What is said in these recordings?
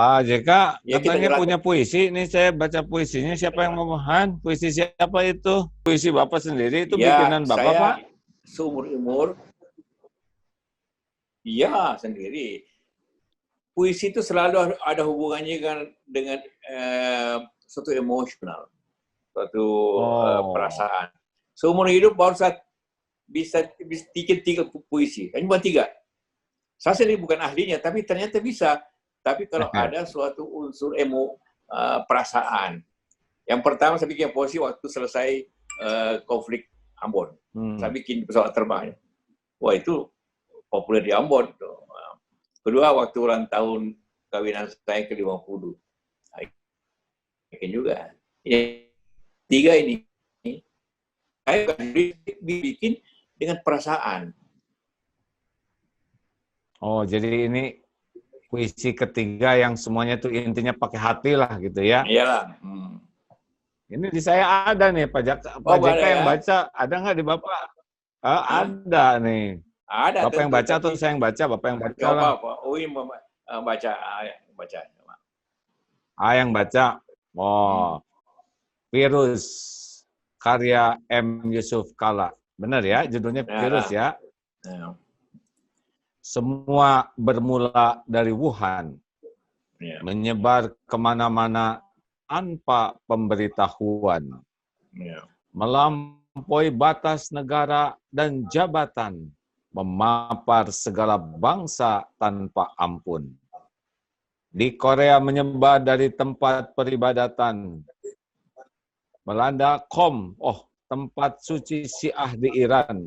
Pak JK Ya, kita katanya jelaskan. punya puisi. Ini saya baca puisinya. Siapa yang memohon? Puisi siapa itu? Puisi Bapak sendiri itu Ya, bikinan Bapak, saya Pak? seumur-umur, ya sendiri. Puisi itu selalu ada hubungannya dengan suatu emosional, suatu perasaan. Seumur hidup baru saya bisa bikin 3 puisi. Cuma 3. Saya sendiri bukan ahlinya, tapi ternyata bisa. Tapi kalau ada suatu unsur perasaan. Yang pertama saya bikin puisi waktu selesai konflik Ambon. Saya bikin pesawat terbang. Wah, itu populer di Ambon. Kedua, waktu ulang tahun kawinan saya ke-50. Bikin juga. Ini 3 ini. Saya bikin dengan perasaan. Oh, jadi ini puisi ketiga yang semuanya tuh intinya pakai hati lah gitu ya? Iyalah. Ini di saya ada nih Pak JK yang baca. Ada nggak di Bapak? Ada nih. Ada, Bapak yang baca atau saya yang baca? Bapak yang baca lah. Baca. Yang baca. Oh, Virus karya M. Yusuf Kala. Benar ya? Judulnya Virus ya? Semua bermula dari Wuhan. Menyebar kemana-mana tanpa pemberitahuan. Melampaui batas negara dan jabatan. Memapar segala bangsa tanpa ampun. Di Korea menyebar dari tempat peribadatan. Melanda Qom, tempat suci Syiah di Iran.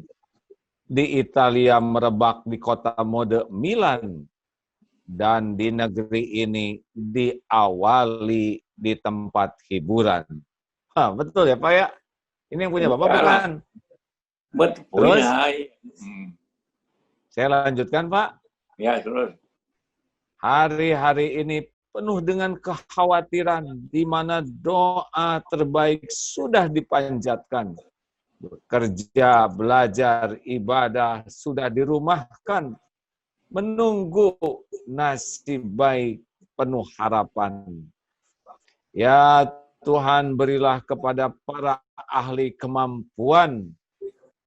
Di Italia merebak di kota mode Milan. Dan di negeri ini diawali di tempat hiburan. Betul ya Pak ya? Ini yang punya Bapak bukan? Betul. Terus? Saya lanjutkan Pak. Ya, terus. Hari-hari ini penuh dengan kekhawatiran di mana doa terbaik sudah dipanjatkan. Bekerja, belajar, ibadah sudah dirumahkan. Menunggu nasib baik penuh harapan. Ya Tuhan, berilah kepada para ahli kemampuan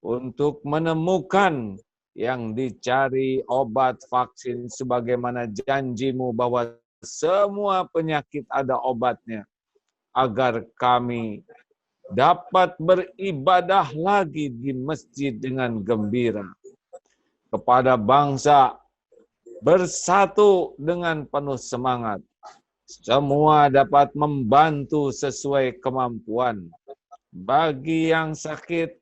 untuk menemukan yang dicari obat vaksin sebagaimana janjimu bahwa semua penyakit ada obatnya. Agar kami dapat beribadah lagi di masjid dengan gembira. Kepada bangsa bersatu dengan penuh semangat. Semua dapat membantu sesuai kemampuan. Bagi yang sakit,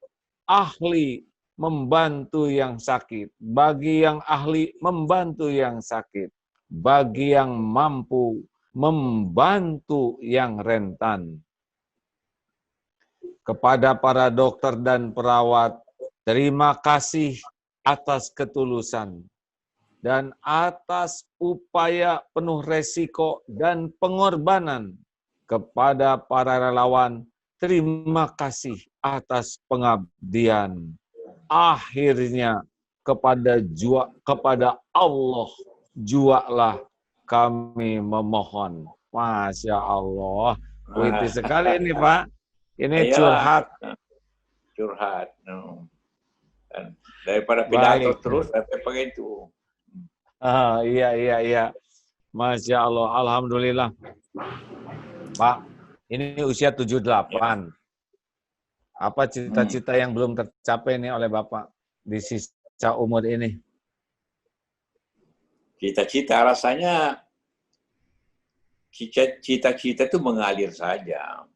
ahli membantu yang sakit. Bagi yang ahli, membantu yang sakit. Bagi yang mampu, membantu yang rentan. Kepada para dokter dan perawat, terima kasih atas ketulusan. Dan atas upaya penuh resiko dan pengorbanan. Kepada para relawan, terima kasih atas pengabdian. Akhirnya kepada Allah jualah kami memohon. Masya Allah. Puitis sekali ini Pak. Ini curhat. Curhat. Daripada pidato terus, tapi pakai itu. Iya. Masya Allah. Alhamdulillah. Pak, ini usia 78. Ya. Apa cita-cita yang belum tercapai nih oleh Bapak di sisa umur ini? Cita-cita rasanya, cita-cita itu mengalir saja.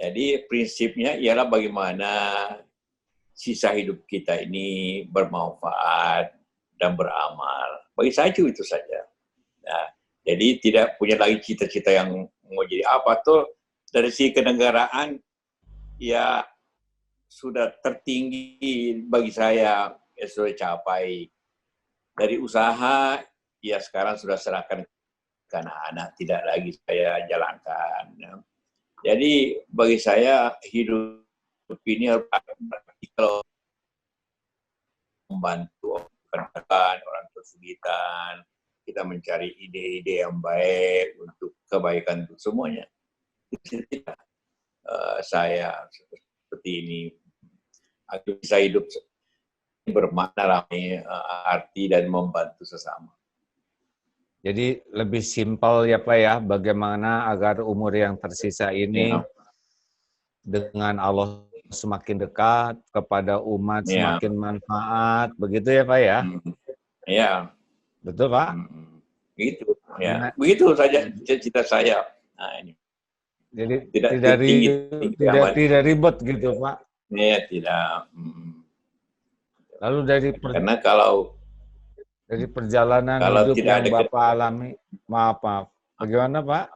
Jadi prinsipnya ialah bagaimana sisa hidup kita ini bermanfaat dan beramal. Bagi saya itu saja. Nah, jadi tidak punya lagi cita-cita yang mau jadi apa tuh. Dari sisi kenegaraan ya sudah tertinggi bagi saya, ya sudah capai. Dari usaha ya sekarang sudah serahkan ke anak-anak, tidak lagi saya jalankan. Jadi bagi saya hidup ini harus praktikal, membantu orang kesulitan, kita mencari ide-ide yang baik untuk kebaikan untuk semuanya. Itu tidak saya seperti ini agar bisa hidup bermakna arti dan membantu sesama. Jadi lebih simpel ya Pak ya, bagaimana agar umur yang tersisa ini Ya, dengan Allah semakin dekat, kepada umat ya, semakin manfaat, begitu ya Pak ya? ya, Betul Pak? begitu. Ya, Nah, begitu saja cita-cita saya. Nah, ini jadi tidak tidak tinggi amat. tidak ribet gitu Pak. Ya, tidak. Lalu Karena kalau dari perjalanan kalau hidup tidak yang ada Bapak alami, maaf, bagaimana Pak?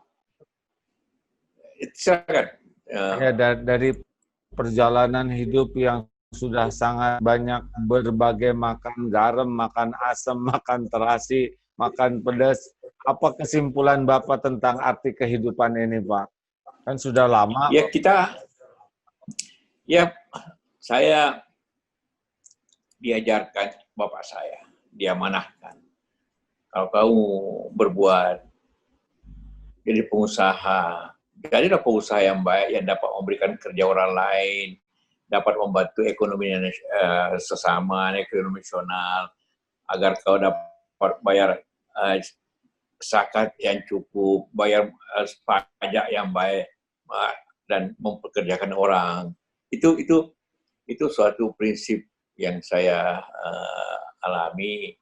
itu silakan. Ya, dari perjalanan hidup yang sudah sangat banyak berbagai makan garam, makan asam, makan terasi, makan pedas. Apa kesimpulan Bapak tentang arti kehidupan ini, Pak? Kan sudah lama. Ya saya diajarkan bapak saya, diamanahkan. Kalau kamu berbuat jadi pengusaha, jadilah pengusaha yang baik yang dapat memberikan kerja orang lain, dapat membantu ekonomi sesama, ekonomi nasional, agar kau dapat bayar zakat yang cukup, bayar pajak yang baik, dan mempekerjakan orang. Itu suatu prinsip yang saya alami.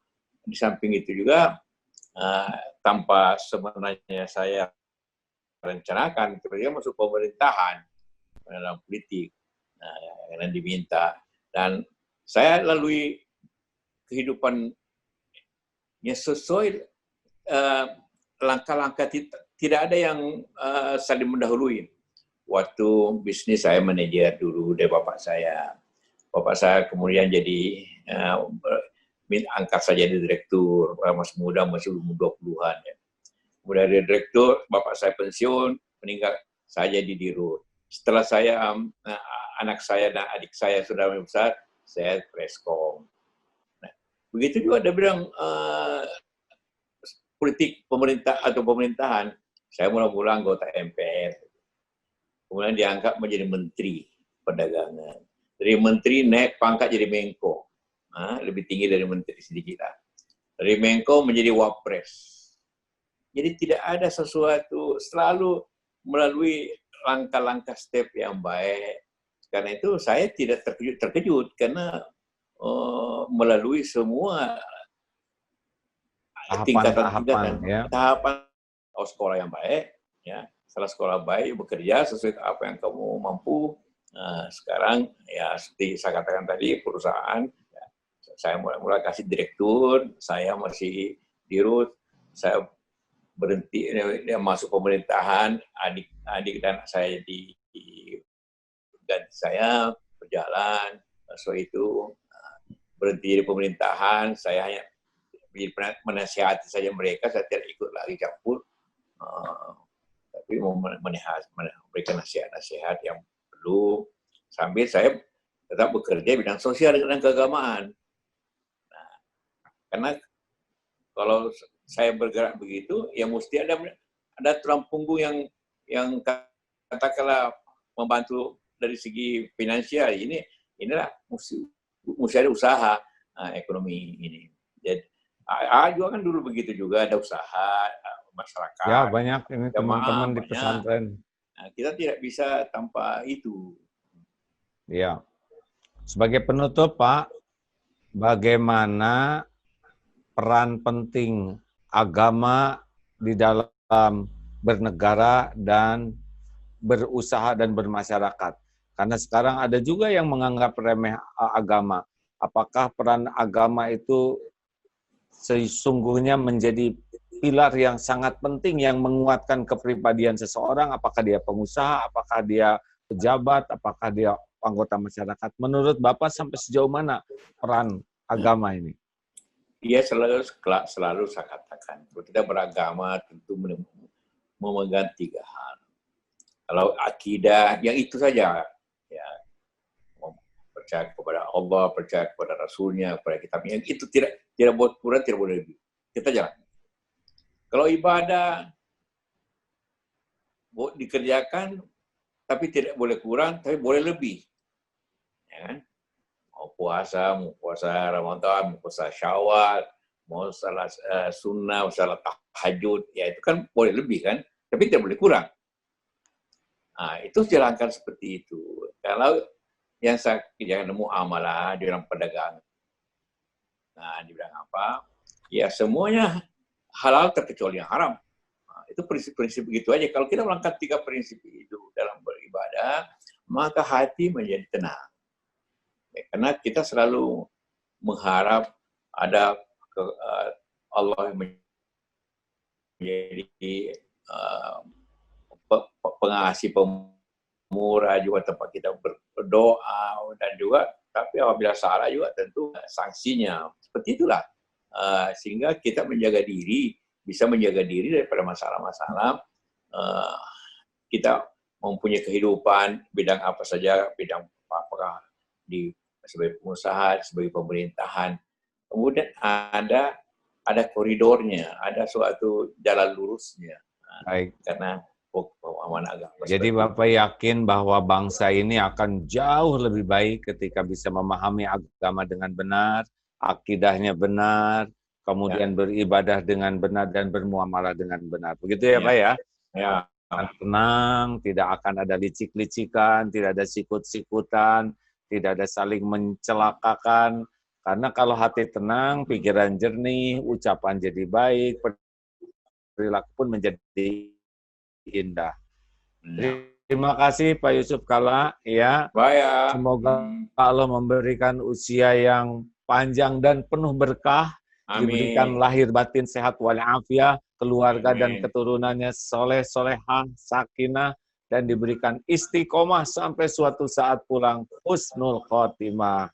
Di samping itu juga tanpa sebenarnya saya rencanakan, terus masuk pemerintahan dalam politik, karena diminta, dan saya lalui kehidupan yang sesuai langkah-langkah, tidak ada yang saling mendahului. Waktu bisnis saya manajer dulu dari bapak saya. Bapak saya kemudian jadi angkat saja jadi direktur, masih muda, masih umur 20-an. Ya. Kemudian dari direktur, bapak saya pensiun, meninggal, saya jadi dirut. Setelah saya, anak saya dan adik saya sudah besar, saya preskom. Nah, begitu juga ada bilang politik pemerintah atau pemerintahan, saya mula-mula anggota MPR. Kemudian diangkat menjadi menteri perdagangan. Dari menteri naik pangkat jadi Menko. Lebih tinggi dari menteri sedikit lah. Dari Menko menjadi Wapres. Jadi tidak ada sesuatu, selalu melalui langkah-langkah step yang baik. Karena itu saya tidak terkejut karena melalui semua tingkatan-tingkatan, ya. tahapan sekolah yang baik, ya. Setelah sekolah baik, bekerja sesuai apa yang kamu mampu. Sekarang ya seperti saya katakan tadi, perusahaan, ya, saya mulai kasih direktur, saya masih dirut, saya berhenti, dia masuk pemerintahan, adik dan saya di ganti saya berjalan, so itu berhenti di pemerintahan, saya hanya menasihati saja mereka, saya tidak ikut lagi campur, tapi memberikan nasihat-nasihat yang perlu, sambil saya tetap bekerja bidang sosial dan keagamaan. Nah, karena kalau saya bergerak begitu, ya mesti ada tulang punggung yang katakanlah membantu dari segi finansial. Inilah mesti ada usaha ekonomi ini. Jadi juga kan dulu begitu juga, ada usaha masyarakat. Ya banyak ini teman-teman di pesantren. Nah, kita tidak bisa tanpa itu. Ya. Sebagai penutup Pak, bagaimana peran penting agama di dalam bernegara dan berusaha dan bermasyarakat? Karena sekarang ada juga yang menganggap remeh agama. Apakah peran agama itu sesungguhnya menjadi pilar yang sangat penting yang menguatkan kepribadian seseorang, apakah dia pengusaha, apakah dia pejabat, apakah dia anggota masyarakat. Menurut Bapak sampai sejauh mana peran agama ini? Iya, selalu saya katakan, kalau kita beragama tentu memegang 3 hal. Kalau akidah, yang itu saja, ya, percaya kepada Allah, percaya kepada Rasulnya, kepada kitabnya, itu tidak boleh kurang, tidak boleh lebih. Kita jalan. Kalau ibadah dikerjakan, tapi tidak boleh kurang, tapi boleh lebih. Ya kan? Mau puasa Ramadan, mau puasa Syawal, mau salat sunnah, mau salat tahajud, ya itu kan boleh lebih kan, tapi tidak boleh kurang. Nah, itu jalankan seperti itu. Kalau yang saya jangan nemu amalah di dalam perdagangan. Nah, di bidang apa? Ya semuanya halal terkecuali yang haram. Nah, itu prinsip-prinsip begitu aja. Kalau kita melangkah 3 prinsip itu dalam beribadah, maka hati menjadi tenang. Ya, karena kita selalu mengharap ada Allah menjadi pengasih pemurah juga tempat kita berdoa dan juga tapi apabila salah juga tentu sanksinya seperti itulah sehingga kita bisa menjaga diri daripada masalah-masalah kita mempunyai kehidupan bidang apa saja, bidang apakah sebagai pengusaha, sebagai pemerintahan, kemudian ada koridornya, ada suatu jalan lurusnya. Baik. Karena pemahaman agama. Jadi Bapak yakin bahwa bangsa ini akan jauh lebih baik ketika bisa memahami agama dengan benar, akidahnya benar, kemudian beribadah dengan benar dan bermuamalah dengan benar. Begitu ya, Pak ya? Ya. Tenang, tidak akan ada licik-licikan, tidak ada sikut-sikutan, tidak ada saling mencelakakan. Karena kalau hati tenang, pikiran jernih, ucapan jadi baik, perilaku pun menjadi indah. Terima kasih Pak Yusuf Kalla ya. Baik. Semoga Allah memberikan usia yang panjang dan penuh berkah, diberikan lahir batin sehat walafiat, keluarga dan keturunannya soleh solehah, sakinah, dan diberikan istiqomah sampai suatu saat pulang husnul khotimah.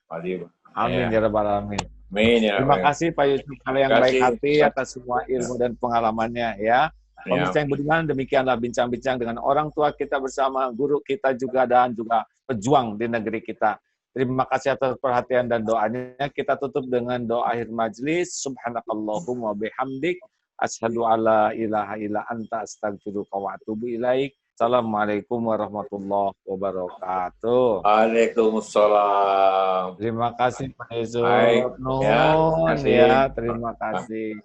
Amin ya rabbal alamin. Terima kasih Pak Yusuf Kalla yang baik hati atas semua ilmu dan pengalamannya ya. Pemirsa yang budiman, demikianlah bincang-bincang dengan orang tua kita bersama, guru kita juga, dan juga pejuang di negeri kita. Terima kasih atas perhatian dan doanya. Kita tutup dengan doa akhir majlis. Subhanakallahumma bihamdik. Asyhadu alla ilaha illa anta astaghfiruka wa atubu ilaik. Assalamualaikum warahmatullahi wabarakatuh. Waalaikumsalam. Terima kasih Pak Yusuf. Nuhun ya, terima kasih.